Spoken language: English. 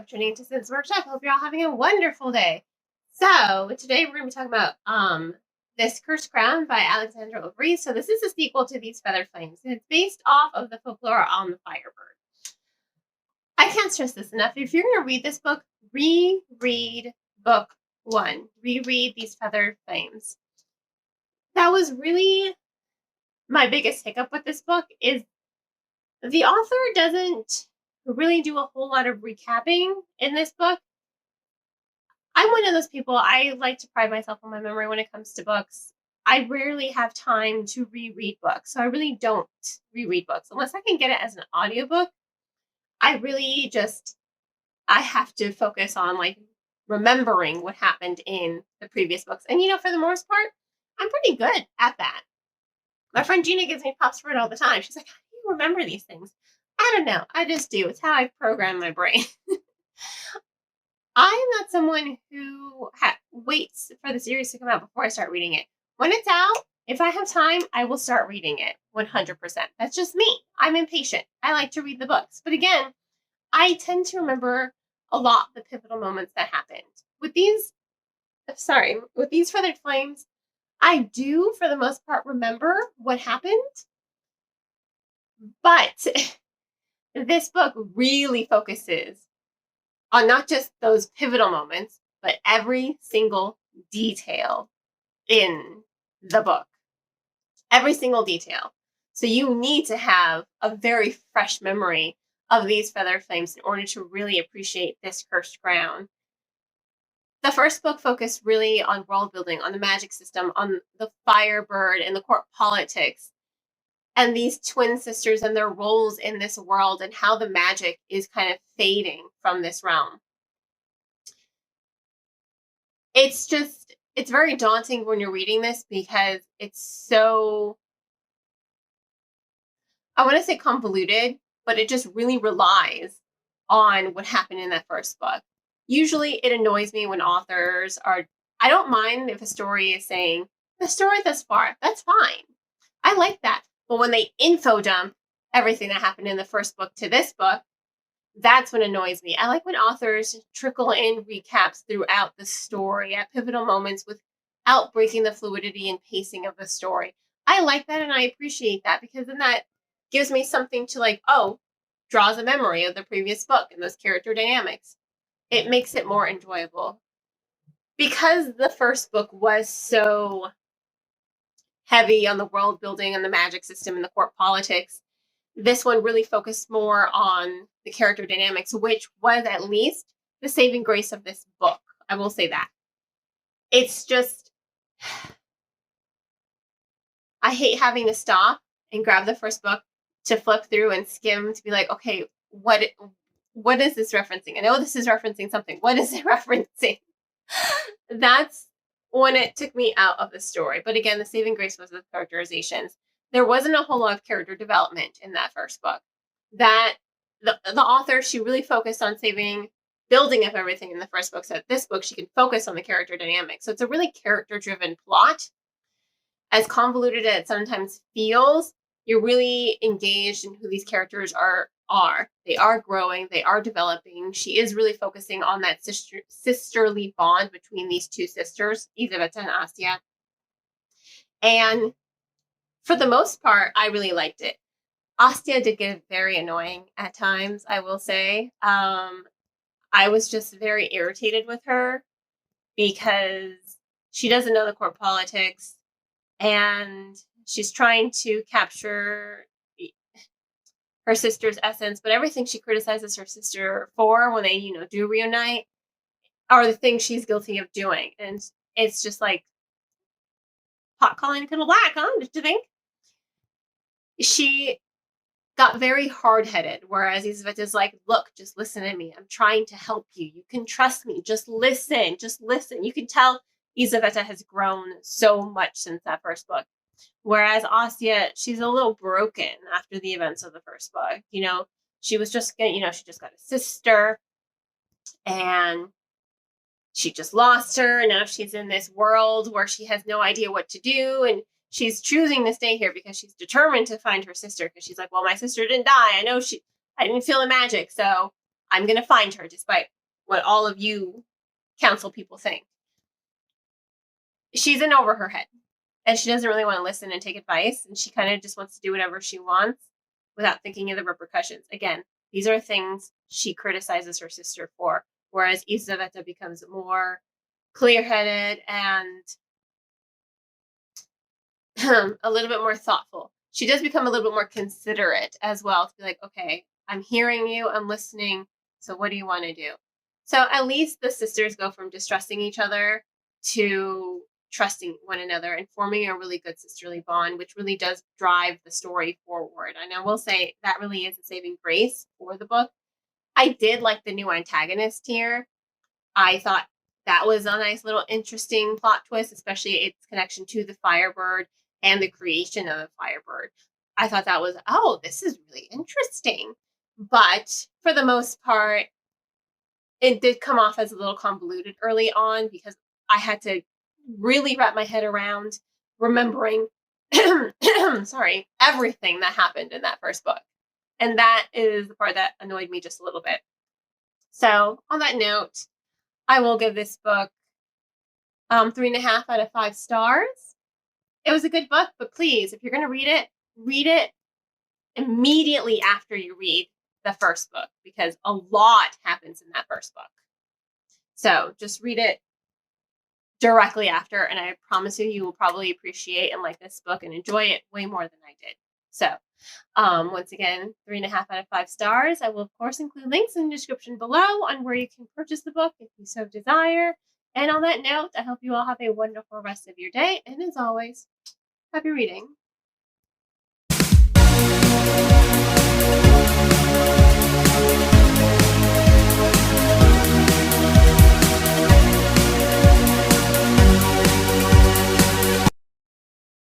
Dr. Nantison's workshop. Hope you're all having a wonderful day. So today we're going to be talking about This Cursed Crown by Alexandra O'Brien. So this is a sequel to These Feathered Flames, and it's based off of the folklore on the Firebird. I can't stress this enough. If you're going to read this book, reread book 1. Reread These Feathered Flames. That was really my biggest hiccup with this book, is the author doesn't really do a whole lot of recapping in this book. I'm one of those people, I like to pride myself on my memory when it comes to books. I rarely have time to reread books, so I really don't reread books. Unless I can get it as an audiobook, I have to focus on remembering what happened in the previous books. And for the most part, I'm pretty good at that. My friend Gina gives me props for it all the time. She's like, how do you remember these things? I don't know. I just do. It's how I program my brain. I am not someone who waits for the series to come out before I start reading it. When it's out, if I have time, I will start reading it 100%. That's just me. I'm impatient. I like to read the books. But again, I tend to remember a lot the pivotal moments that happened. With these Feathered Flames, I do, for the most part, remember what happened. But this book really focuses on not just those pivotal moments, but every single detail in the book. Every single detail. So you need to have a very fresh memory of These Feathered Flames in order to really appreciate This Cursed Crown. The first book focused really on world building, on the magic system, on the Firebird and the court politics, and these twin sisters and their roles in this world and how the magic is kind of fading from this realm. It's very daunting when you're reading this because it's so, I want to say convoluted, but it just really relies on what happened in that first book. Usually it annoys me when authors I don't mind if a story is saying, the story thus far, that's fine. I like that. But when they info dump everything that happened in the first book to this book, that's what annoys me. I like when authors trickle in recaps throughout the story at pivotal moments without breaking the fluidity and pacing of the story. I like that and I appreciate that, because then that gives me something to draws a memory of the previous book and those character dynamics. It makes it more enjoyable. Because the first book was so heavy on the world building and the magic system and the court politics, this one really focused more on the character dynamics, which was at least the saving grace of this book. I will say that. It's just, I hate having to stop and grab the first book to flip through and skim to be like, okay, what is this referencing? I know this is referencing something. What is it referencing? That's when it took me out of the story. But again, the saving grace was the characterizations. There wasn't a whole lot of character development in that first book. That the author, she really focused on building up everything in the first book. So this book, she can focus on the character dynamics. So it's a really character-driven plot. As convoluted as it sometimes feels, you're really engaged in who these characters are. They are growing. They are developing. She is really focusing on that sisterly bond between these two sisters, Yzaveta and Astia. And for the most part, I really liked it. Astia did get very annoying at times, I will say. I was just very irritated with her because she doesn't know the court politics and she's trying to capture her sister's essence, but everything she criticizes her sister for when they, do reunite are the things she's guilty of doing. And it's just like pot calling kettle black, huh? Did you think? She got very hard-headed, whereas Yzaveta's like, look, just listen to me. I'm trying to help you. You can trust me. Just listen. Just listen. You can tell Yzaveta has grown so much since that first book. Whereas Astia, she's a little broken after the events of the first book. She was just, she just got a sister and she just lost her. And now she's in this world where she has no idea what to do. And she's choosing to stay here because she's determined to find her sister. Because she's like, well, my sister didn't die. I didn't feel the magic. So I'm going to find her despite what all of you council people think. She's in over her head, and she doesn't really want to listen and take advice, and she kind of just wants to do whatever she wants without thinking of the repercussions. Again, these are things she criticizes her sister for, whereas Isaveta becomes more clear-headed and a little bit more thoughtful. She does become a little bit more considerate as well, to be like, okay, I'm hearing you, I'm listening, so what do you want to do? So at least the sisters go from distrusting each other to trusting one another and forming a really good sisterly bond, which really does drive the story forward. And I will say that really is a saving grace for the book. I did like the new antagonist here. I thought that was a nice little interesting plot twist, especially its connection to the Firebird and the creation of the Firebird. I thought that was, oh, this is really interesting. But for the most part, it did come off as a little convoluted early on because I had to really wrap my head around remembering sorry, everything that happened in that first book. And that is the part that annoyed me just a little bit. So on that note, I will give this book 3.5 out of 5 stars. It was a good book, but please, if you're going to read it immediately after you read the first book, because a lot happens in that first book. So just read it directly after, and I promise you will probably appreciate and like this book and enjoy it way more than I did. So once again, 3.5 out of 5 stars. I will of course include links in the description below on where you can purchase the book if you so desire. And on that note, I hope you all have a wonderful rest of your day, and as always, happy reading.